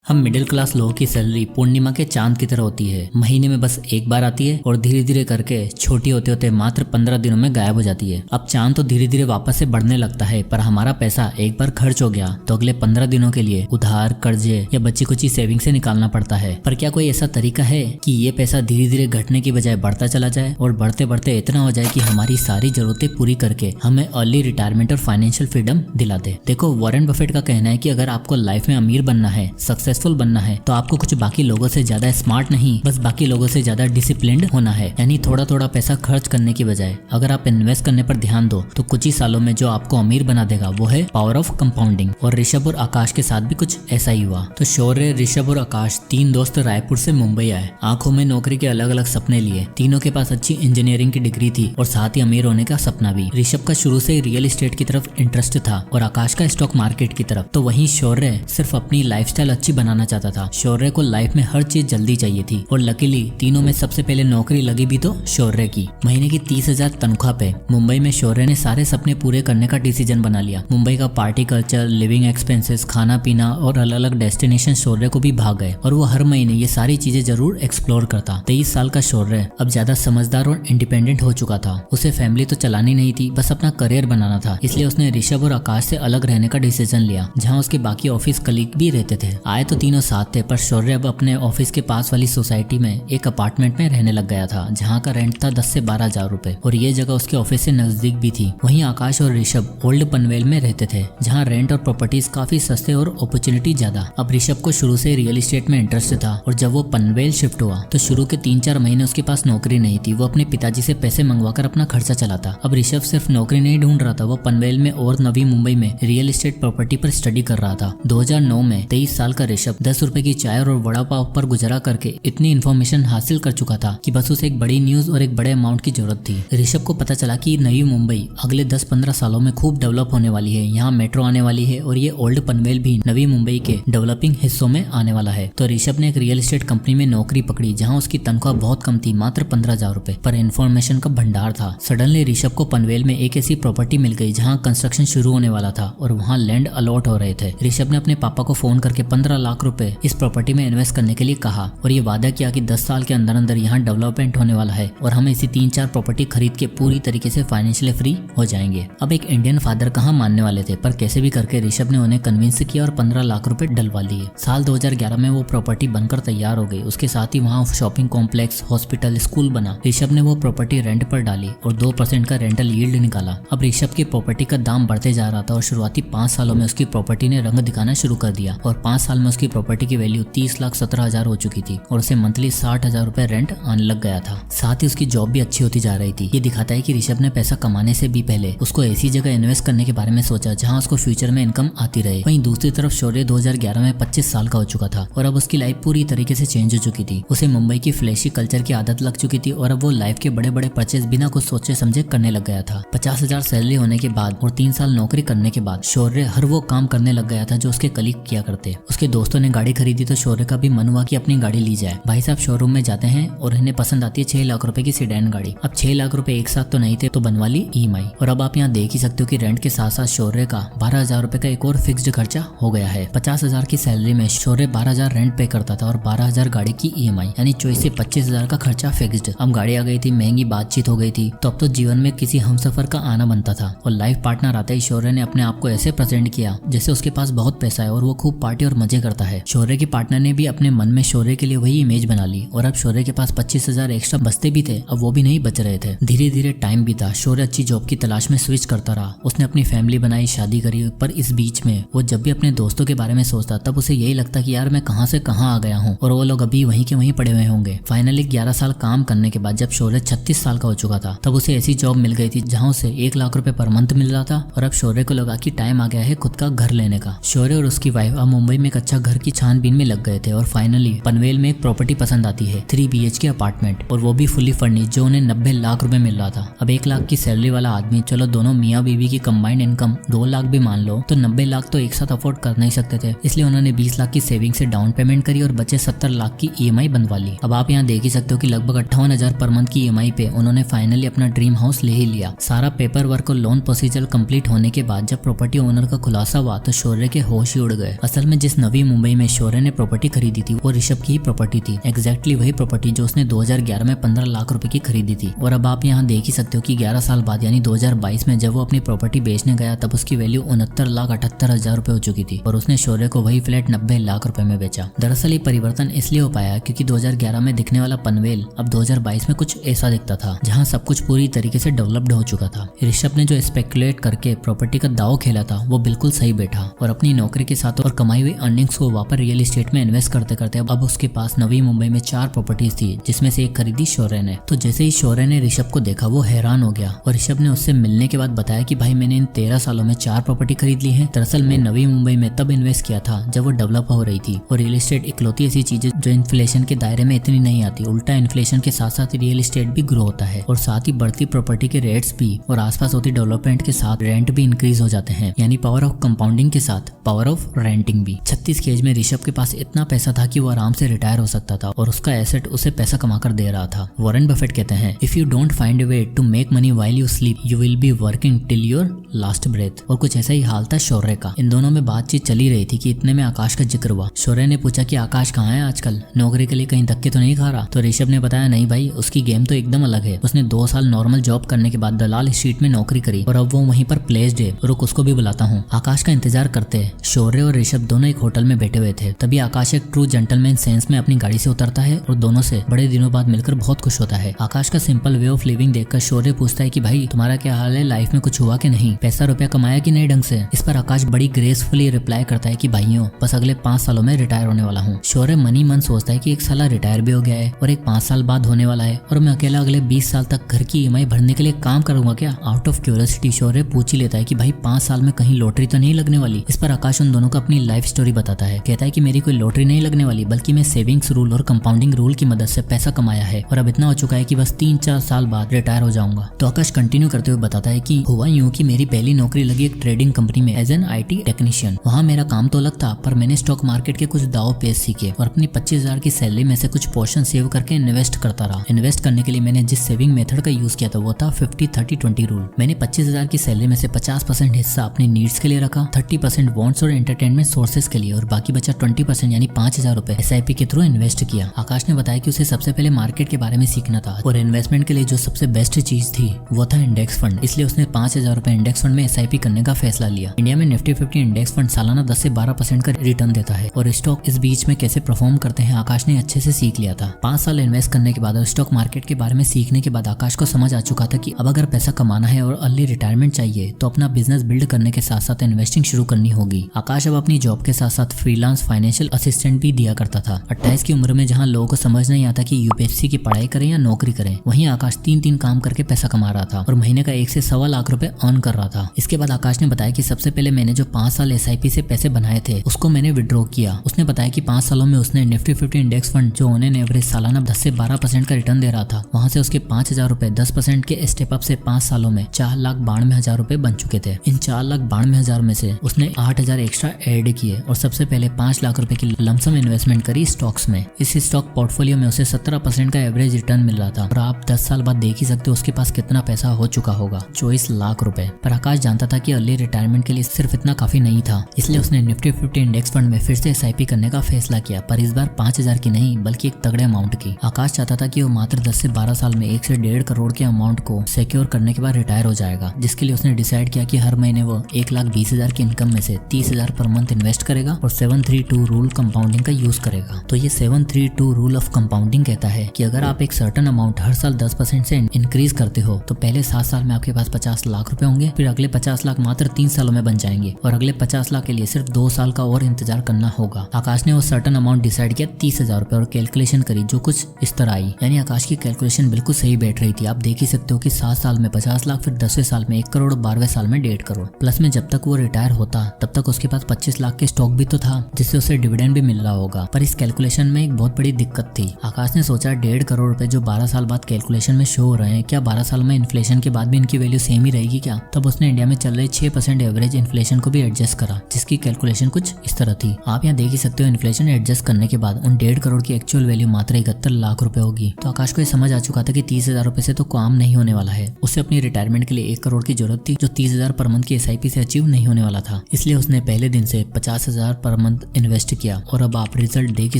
हम middle class लोगों की सैलरी पूर्णिमा के चांद की तरह होती है। महीने में बस एक बार आती है और धीरे धीरे करके छोटी होते होते मात्र 15 दिनों में गायब हो जाती है। अब चांद तो धीरे धीरे वापस से बढ़ने लगता है, पर हमारा पैसा एक बार खर्च हो गया तो अगले 15 दिनों के लिए उधार, कर्जे या बची कुची सेविंग से निकालना पड़ता है। पर क्या कोई ऐसा तरीका है कि ये पैसा धीरे धीरे घटने की बजाय बढ़ता चला जाए और बढ़ते बढ़ते इतना हो जाए कि हमारी सारी जरूरतें पूरी करके हमें अर्ली रिटायरमेंट और फाइनेंशियल फ्रीडम दिला दे। देखो, वॉरेन बफेट का कहना है कि अगर आपको लाइफ में अमीर बनना है, सक्सेसफुल बनना है, तो आपको कुछ बाकी लोगों से ज्यादा स्मार्ट नहीं, बस बाकी लोगों से ज्यादा डिसिप्लिन्ड होना है। यानी थोड़ा थोड़ा पैसा खर्च करने की बजाय अगर आप इन्वेस्ट करने पर ध्यान दो तो कुछ ही सालों में जो आपको अमीर बना देगा वो है पावर ऑफ कंपाउंडिंग। और ऋषभ और आकाश के साथ भी कुछ ऐसा ही हुआ। तो शौर्य, ऋषभ और आकाश तीन दोस्त रायपुर से मुंबई आए। आंखों में नौकरी के अलग अलग सपने लिए। तीनों के पास अच्छी इंजीनियरिंग की डिग्री थी और साथ ही अमीर होने का सपना भी। ऋषभ का शुरू से ही रियल एस्टेट की तरफ इंटरेस्ट था और आकाश का स्टॉक मार्केट की तरफ। तो वहीं शौर्य सिर्फ अपनी लाइफस्टाइल अच्छी बनाना चाहता था। शौर्य को लाइफ में हर चीज जल्दी चाहिए थी और लकीली तीनों में सबसे पहले नौकरी लगी भी तो शौर्य की। महीने की 30,000 तनख्वाह पे मुंबई में शौर्य ने सारे सपने पूरे करने का डिसीजन बना लिया। मुंबई का पार्टी कल्चर, लिविंग एक्सपेंसेस, खाना पीना और अलग अलग डेस्टिनेशन शौर्य को भी भाग गए और वो हर महीने ये सारी चीजें जरूर एक्सप्लोर करता। 23 साल का शौर्य अब ज्यादा समझदार और इंडिपेंडेंट हो चुका था। उसे फैमिली तो चलानी नहीं थी, बस अपना करियर बनाना था। इसलिए उसने ऋषभ और आकाश से अलग रहने का डिसीजन लिया, जहाँ उसके बाकी ऑफिस कलीग भी रहते थे। आए तो तीनों साथ थे, पर शौर्य अब अपने ऑफिस के पास वाली सोसाइटी में एक अपार्टमेंट में रहने लग गया था, जहाँ का रेंट था 10 से 12 हजार रुपए और ये जगह उसके ऑफिस से नजदीक भी थी। वहीं आकाश और ऋषभ ओल्ड पनवेल में रहते थे, जहाँ रेंट और प्रॉपर्टीज काफी सस्ते और अपॉर्चुनिटी ज्यादा। अब ऋषभ को शुरू से रियल एस्टेट में इंटरेस्ट था और जब वो पनवेल शिफ्ट हुआ तो शुरू के 3-4 महीने उसके पास नौकरी नहीं थी। वो अपने पिताजी से पैसे मंगवाकर अपना खर्चा चलाता। अब ऋषभ सिर्फ नौकरी नहीं ढूंढ रहा था, वो पनवेल में और नवी मुंबई में रियल एस्टेट प्रॉपर्टी पर स्टडी कर रहा था। 2009 में 23 साल का ऋषभ 10 रुपए की चाय और वड़ा पाव पर गुजारा करके इतनी इन्फॉर्मेशन हासिल कर चुका था कि बस उसे एक बड़ी न्यूज और एक बड़े अमाउंट की जरूरत थी। ऋषभ को पता चला कि नई मुंबई अगले 10-15 सालों में खूब डेवलप होने वाली है। यहाँ मेट्रो आने वाली है और ये ओल्ड पनवेल भी नवी मुंबई के डेवलपिंग हिस्सों में आने वाला है। तो ऋषभ ने एक रियल एस्टेट कंपनी में नौकरी पकड़ी, जहाँ उसकी तनख्वाह बहुत कम थी, मात्र 15,000 रुपए, पर इन्फॉर्मेशन का भंडार था। सडनली ऋषभ को पनवेल में एक ऐसी प्रॉपर्टी मिल गई जहाँ कंस्ट्रक्शन शुरू होने वाला था और वहाँ लैंड अलॉट हो रहे थे। ऋषभ ने अपने पापा को फोन करके 15 लाख रुपए इस प्रॉपर्टी में इन्वेस्ट करने के लिए कहा और ये वादा किया कि 10 साल के अंदर अंदर यहाँ डेवलपमेंट होने वाला है और हम इसी 3-4 प्रॉपर्टी खरीद के पूरी तरीके से फाइनेंशियली फ्री हो जाएंगे। अब एक इंडियन फादर कहाँ मानने वाले थे, पर कैसे भी करके ऋषभ ने उन्हें कन्विंस किया और 15 लाख रुपए डलवा लिए। साल 2011 में वो प्रॉपर्टी बनकर तैयार हो गई। उसके साथ ही वहाँ शॉपिंग कॉम्प्लेक्स, हॉस्पिटल, स्कूल बना। ऋषभ ने वो प्रॉपर्टी रेंट पर डाली और 2% का रेंटल यील्ड निकाला। अब ऋषभ की प्रॉपर्टी का दाम बढ़ते जा रहा था और शुरुआती 5 सालों में उसकी प्रॉपर्टी ने रंग दिखाना शुरू कर दिया और 5 साल में उसकी प्रॉपर्टी की वैल्यू 30,17,000 हो चुकी थी और उसे मंथली 60,000 रुपए रेंट आने लग गया था। साथ ही उसकी जॉब भी अच्छी होती जा रही थी। ये दिखाता है कि ऋषभ ने पैसा कमाने से भी पहले उसको ऐसी जगह इन्वेस्ट करने के बारे में सोचा जहाँ उसको फ्यूचर में इनकम आती रहे। वहीं दूसरी तरफ शौर्य 2011 में 25 साल का हो चुका था और अब उसकी लाइफ पूरी तरीके से चेंज हो चुकी थी। उसे मुंबई की फ्लैशी कल्चर की आदत लग चुकी थी और अब वो लाइफ के बड़े बड़े परचेज बिना कुछ सोचे समझे करने लग गया था। 50,000 सैलरी होने के बाद और 3 साल नौकरी करने के बाद शौर्य हर वो काम करने लग गया था जो उसके कलीग किया करते। उसके दोस्तों ने गाड़ी खरीदी तो शौर्य का भी मन हुआ कि अपनी गाड़ी ली जाए। भाई साहब शोरूम में जाते हैं और इन्हें पसंद आती है 6 लाख रुपए की सेडान गाड़ी। अब 6 लाख रुपए एक साथ तो नहीं थे तो बनवा ली EMI। और अब आप यहाँ देख ही सकते हो कि रेंट के साथ साथ शौर्य का 12,000 रुपए का एक और फिक्स्ड खर्चा हो गया है। 50,000 की सैलरी में शौर्य 12,000 रेंट पे करता था और 12,000 गाड़ी की EMI, यानी 24 से 25,000 का खर्चा फिक्स्ड। अब गाड़ी आ गई थी, महंगी बातचीत हो गई थी, तो अब तो जीवन में किसी हमसफर का आना बनता था। और लाइफ पार्टनर आते ही शौर्य ने अपने आप को ऐसे प्रेजेंट किया जैसे उसके पास बहुत पैसा है और वो खूब पार्टी और मजे करता है। शौर्य की पार्टनर ने भी अपने मन में शौर्य के लिए वही इमेज बना ली और अब शौर्य के पास 25,000 एक्स्ट्रा बचते भी थे, अब वो भी नहीं बच रहे थे। धीरे धीरे टाइम बीता। शौर्य अच्छी जॉब की तलाश में स्विच करता रहा। उसने अपनी फैमिली बनाई, शादी करी, पर इस बीच में वो जब भी अपने दोस्तों के बारे में सोचता तब उसे यही लगता कि यार मैं कहां से कहां आ गया हूं और वो लोग अभी वहीं के वहीं पड़े हुए होंगे। फाइनली 11 साल काम करने के बाद जब शौर्य 36 साल का हो चुका था तब उसे ऐसी जॉब मिल गई थी जहां उसे 1 लाख रुपए पर मंथ मिल रहा था और अब शौर्य को लगा कि टाइम आ गया है खुद का घर लेने का। शौर्य और उसकी वाइफ अब मुंबई में एक अच्छा घर की छानबीन में लग गए थे और फाइनली पनवेल में एक प्रॉपर्टी पसंद आती है, 3 BHK अपार्टमेंट, और वो भी फुली फर्निश, जो उन्हें 90 लाख रुपए मिल रहा था। अब 1 लाख की सैलरी वाला आदमी, चलो दोनों मियाँ बीवी की कंबाइंड इनकम 2 लाख भी मान लो, तो 90 लाख तो एक साथ अफोर्ड कर नहीं सकते थे। इसलिए उन्होंने 20 लाख की सेविंग से डाउन पेमेंट करी और बचे 70 लाख की EMI बनवा ली। अब आप यहाँ देख ही सकते हो कि लगभग 58,000 पर मंथ की EMI पे उन्होंने फाइनली अपना ड्रीम हाउस ले ही लिया। सारा पेपर वर्क और लोन प्रोसीजर कंप्लीट होने के बाद जब प्रॉपर्टी ओनर का खुलासा हुआ तो शौर्य के होश ही उड़ गए। असल में जिस नवी मुंबई में शौर्य ने प्रॉपर्टी खरीदी थी वो ऋषभ की ही प्रॉपर्टी थी, एग्जैक्टली वही प्रॉपर्टी जो उसने 2011 में 15 लाख रुपए की खरीदी थी। और अब आप यहाँ देख ही सकते हो कि 11 साल बाद यानी 2022 में जब वो अपनी प्रॉपर्टी बेचने गया तब उसकी वैल्यू 69,78,000 रुपए हो चुकी थी और उसने शौर्य को वही फ्लैट 90 लाख रुपए में बेचा। दरअसल ये परिवर्तन इसलिए हो पाया क्योंकि 2011 में दिखने वाला पनवेल अब 2022 में कुछ ऐसा दिखता था जहाँ सब कुछ पूरी तरीके से डेवलप्ड हो चुका था। ऋषभ ने जो स्पेकुलेट करके प्रॉपर्टी का दाव खेला था वो बिल्कुल सही बैठा और अपनी नौकरी के साथ और कमाई हुई अर्निंग्स को वापस रियल एस्टेट में इन्वेस्ट करते करते अब उसके पास नवी मुंबई में 4 प्रॉपर्टीज थी जिसमें से एक खरीदी शौर्य ने। तो जैसे ही शौर्य ने ऋषभ को देखा वो हैरान हो गया और ऋषभ ने उससे मिलने के बाद बताया कि भाई मैंने इन 13 सालों में 4 प्रॉपर्टी खरीद ली है। दरअसल मैं नवी मुंबई में तब इन्वेस्ट किया था जब वो डेवलप हो रही थी और रियल एस्टेट इकलौती ऐसी चीज है जो इन्फ्लेशन के दायरे में इतनी नहीं आती, उल्टा इन्फ्लेशन के साथ साथ रियल एस्टेट भी ग्रो होता है और साथ ही बढ़ती प्रॉपर्टी के रेट्स भी और आसपास होती डेवलपमेंट के साथ रेंट भी इंक्रीज हो जाते हैं, यानी पावर ऑफ कंपाउंडिंग के साथ पावर ऑफ रेंटिंग भी। 36 की एज में ऋषभ के पास इतना पैसा था कि वो आराम से रिटायर हो सकता था और उसका एसेट उसे पैसा कमा कर दे रहा था। वॉरेन बफेट कहते हैं if you don't find a way to make money while you sleep you will be working till your last breath. और कुछ ऐसा ही हाल था शौर्य का। इन दोनों में बातचीत चली रही थी कि इतने में आकाश का जिक्र हुआ। शौर्य ने पूछा कि आकाश कहाँ है आजकल, नौकरी के लिए कहीं धक्के तो नहीं खा रहा? तो ऋषभ ने बताया नहीं भाई, उसकी गेम तो एकदम अलग है। उसने 2 साल नॉर्मल जॉब करने के बाद दलाल स्ट्रीट में नौकरी करी और अब वो वहीं पर प्लेस्ड है। रुक उसको भी बुलाता हूँ। आकाश का इंतजार करते हैं। शौर्य और ऋषभ दोनों एक होटल में बैठे हुए थे। तभी आकाश एक ट्रू जेंटलमैन सेंस में अपनी गाड़ी से उतरता है और दोनों से बड़े दिनों बाद मिलकर बहुत खुश होता है। आकाश का सिंपल वे ऑफ लिविंग देखकर शौर्य पूछता है कि भाई तुम्हारा क्या हाल है, लाइफ में कुछ हुआ कि नहीं, पैसा रुपया कमाया कि नहीं ढंग से? इस पर आकाश बड़ी ग्रेसफुली रिप्लाई करता है कि भाइयों बस अगले 5 सालों में रिटायर होने वाला हूँ। शौर्य मनी मन सोचता है कि एक साला रिटायर भी हो गया है और एक 5 साल बाद होने वाला है और मैं अकेला अगले 20 साल तक घर की ईएमआई भरने के लिए काम करूंगा क्या? आउट ऑफ क्यूरियोसिटी शौर्य पूछ ही लेता है कि भाई 5 साल में कहीं लॉटरी तो नहीं लगने वाली? इस पर आकाश उन दोनों को अपनी लाइफ स्टोरी बताता है। कहता है कि मेरी कोई लॉटरी नहीं लगने वाली, बल्कि मैं सेविंग्स रूल और कंपाउंडिंग रूल की मदद से पैसा कमाया है और अब इतना हो चुका है कि बस 3-4 साल बाद रिटायर हो जाऊंगा। तो आकाश कंटिन्यू करते हुए बताता है कि हुआ यूं कि मेरी पहली नौकरी लगी एक ट्रेडिंग कंपनी में एज एन IT टेक्नीशियन। वहाँ मेरा काम तो अलग था पर मैंने स्टॉक मार्केट के कुछ दाव पेश सीखे और अपनी 25,000 की सैलरी में से कुछ पोर्शन सेव करके इन्वेस्ट करता रहा। इन्वेस्ट करने के लिए मैंने जिस सेविंग मेथड का यूज किया था वो था 50-30-20 रूल। मैंने 25,000 की सैलरी में से 50% हिस्सा अपनी नीड्स के लिए रखा, 30% वॉन्ट्स और एंटरटेनमेंट सोर्सेज के लिए और बाकी बचा 20% यानी 5,000 रुपए SIP के थ्रू इन्वेस्ट किया। आकाश ने बताया कि उसे सबसे पहले मार्केट के बारे में सीखना था और इन्वेस्टमेंट के लिए जो सबसे बेस्ट चीज थी वो था इंडेक्स फंड। इसलिए उसने 5,000 रुपए इंडेक्स फंड में SIP करने का फैसला लिया। इंडिया में निफ्टी 50 इंडेक्स फंड सालाना 10 से 12% का रिटर्न देता है और स्टॉक इस बीच में कैसे परफॉर्म करते हैं आकाश ने अच्छे से सीख लिया था। 5 साल इन्वेस्ट करने के बाद और स्टॉक मार्केट के बारे में सीखने के बाद आकाश को समझ आ चुका था कि अब अगर पैसा कमाना है और अर्ली रिटायरमेंट चाहिए तो अपना बिजनेस बिल्ड करने के साथ साथ इन्वेस्टिंग शुरू करनी होगी। आकाश अब अपनी जॉब के साथ साथ फ्रीलांस फाइनेंशियल असिस्टेंट भी दिया करता था। 28 की उम्र में जहाँ लोगों को समझ नहीं आता कि UPSC की पढ़ाई करें या नौकरी करें, वहीं आकाश 3 काम करके पैसा कमा रहा था और महीने का 1 से 1.25 लाख रुपए अर्न कर रहा था। इसके बाद आकाश ने बताया कि सबसे पहले मैंने जो 5 साल SIP से पैसे बनाए थे उसको मैंने विड्रॉ किया। उसने बताया कि 5 सालों में उसने निफ्टी 50 इंडेक्स फंड जो ऑन एन एवरेज सालाना 10 से 12% का रिटर्न दे रहा था, वहां से उसके 5,000 रुपए 10% के स्टेप अप से 5 सालों में 4,92,000 रुपए बन चुके थे। इन 4,92,000 में से उसने 8,000 एक्स्ट्रा ऐड किए और सबसे पहले 5 लाख रुपए की लमसम इन्वेस्टमेंट करी स्टॉक्स में। इस स्टॉक पोर्टफोलियो में उसे 17% का एवरेज रिटर्न मिल रहा था और आप 10 साल बाद देख ही सकते हो उसके पास कितना पैसा हो चुका होगा, 24 लाख रुपए। पर आकाश जानता था कि अर्ली रिटायरमेंट के लिए सिर्फ इतना काफी नहीं था, इसलिए उसने निफ्टी 50 इंडेक्स फंड में फिर से SIP करने का फैसला किया, पर इस बार 5,000 की नहीं बल्कि एक तगड़े अमाउंट की। आकाश चाहता था कि वो मात्र 10 से 12 साल में 1 से 1.5 करोड़ के अमाउंट को सिक्योर करने के बाद रिटायर हो जाएगा, जिसके लिए उसने डिसाइड किया कि हर महीने वो 1,20,000 की इनकम में से 30,000 पर मंथ इन्वेस्ट करेगा और 732 रूल कंपाउंडिंग का यूज करेगा। तो ये 732 रूल ऑफ कंपाउंडिंग कहता है कि अगर आप एक सर्टेन अमाउंट हर साल 10% से इंक्रीज करते हो तो पहले 7 साल में आपके पास 50 लाख रुपए होंगे, फिर अगले 50 लाख मात्र 3 सालों में बन जाएंगे और अगले 50 लाख के लिए सिर्फ 2 साल का और इंतजार करना होगा। आकाश ने वो सर्टेन अमाउंट डिसाइड किया 30,000 रुपए और कैलकुलेशन करी जो कुछ इस तरह आई, यानी आकाश की कैलकुलेशन बिल्कुल सही बैठ रही थी। आप देख ही सकते हो कि 7 साल में 50 लाख, फिर 10वें साल में 1 करोड़, 12वें साल में 1.5 करोड़। प्लस में जब तक वो रिटायर होता तब तक उसके पास 25 लाख के स्टॉक भी तो था जिससे उसे डिविडेंड भी मिल रहा होगा। पर इस कैलकुलेशन में एक बहुत बड़ी दिक्कत थी। आकाश ने सोचा 1.5 करोड़ रुपए जो 12 साल बाद कैलकुलेशन में शो हो रहे हैं, क्या 12 साल में इन्फ्लेशन के बाद भी इनकी वैल्यू सेम ही रहेगी क्या? तब उसने इंडिया में चल रहे 6% एवरेज इन्फ्लेशन को भी एडजस्ट करा, जिसकी कैलकुलेशन कुछ इस तरह थी। आप यहाँ देख ही सकते हो इन्फ्लेशन एडजस्ट करने के बाद उन 1.5 करोड़ की एक्चुअल वैल्यू मात्र 71 लाख रुपए होगी। तो आकाश को ये समझ आ चुका था कि 30,000 रुपए से तो काम नहीं होने वाला है। उसे अपनी रिटायरमेंट के लिए 1 करोड़ की जरूरत थी जो 30,000 पर मंथ की SIP से अचीव नहीं होने वाला था। इसलिए उसने पहले दिन से 50,000 पर मंथ मंथ इन्वेस्ट किया और अब आप रिजल्ट देख ही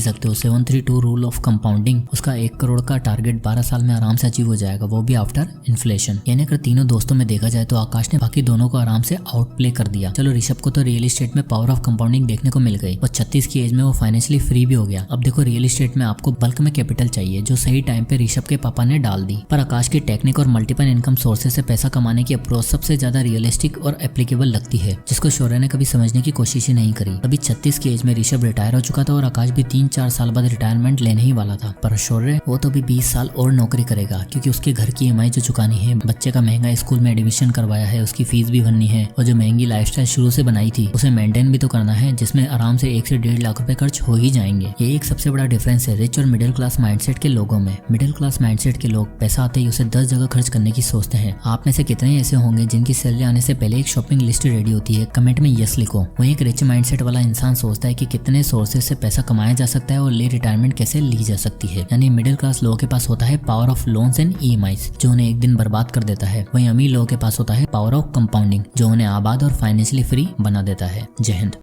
सकते हो। 732 रूल ऑफ कंपाउंडिंग, उसका 1 करोड़ का टारगेट 12 साल में आराम से अचीव हो जाएगा, वो भी आफ्टर इन्फ्लेशन। यानी अगर तीनों दोस्तों में देखा जाए तो आकाश ने बाकी दोनों को आराम से आउट प्ले कर दिया। चलो ऋषभ को तो रियल एस्टेट में पावर ऑफ कंपाउंडिंग देखने को मिल गई और 36 की एज में वो फाइनेंशियली फ्री भी हो गया। अब देखो रियल एस्टेट में आपको बल्क में कैपिटल चाहिए जो सही टाइम पे ऋषभ के पापा ने डाल दी। पर आकाश की टेक्निक और मल्टीपल इनकम सोर्सेज से पैसा कमाने की अप्रोच सबसे ज्यादा रियलिस्टिक और एप्लीकेबल लगती है, जिसको शौर्य ने कभी समझने की कोशिश ही नहीं करी। अभी 36 की एज में ऋषभ रिटायर हो चुका था और आकाश भी 3-4 साल बाद रिटायरमेंट लेने ही वाला था। पर शौर्य वो तो भी 20 साल और नौकरी करेगा क्योंकि उसके घर की EMI जो चुकानी है, बच्चे का महंगा स्कूल में एडमिशन करवाया है, उसकी फीस भी भरनी है और जो महंगी लाइफस्टाइल शुरू से बनाई थी उसे मेंटेन भी तो करना है, जिसमें आराम से 1 से 1.5 लाख रुपए खर्च हो ही जाएंगे। ये एक सबसे बड़ा डिफरेंस है रिच और मिडिल क्लास माइंडसेट के लोगों में। मिडिल क्लास माइंडसेट के लोग पैसा आते ही उसे 10 जगह खर्च करने की सोचते हैं। आप में से कितने ऐसे होंगे जिनकी सैलरी आने से पहले एक शॉपिंग लिस्ट रेडी होती है? कमेंट में यस लिखो। वहीं एक रिच माइंडसेट वाला इंसान सोचता है कि कितने सोर्सेज से पैसा कमाया जा सकता है और ले रिटायरमेंट कैसे ली जा सकती है। यानी मिडिल क्लास लोगों के पास होता है power of loans and EMIs जो उन्हें एक दिन बर्बाद कर देता है। वहीं अमीर लोगों के पास होता है पावर ऑफ कंपाउंडिंग जो उन्हें आबाद और फाइनेंशियली फ्री बना देता है। जय हिंद।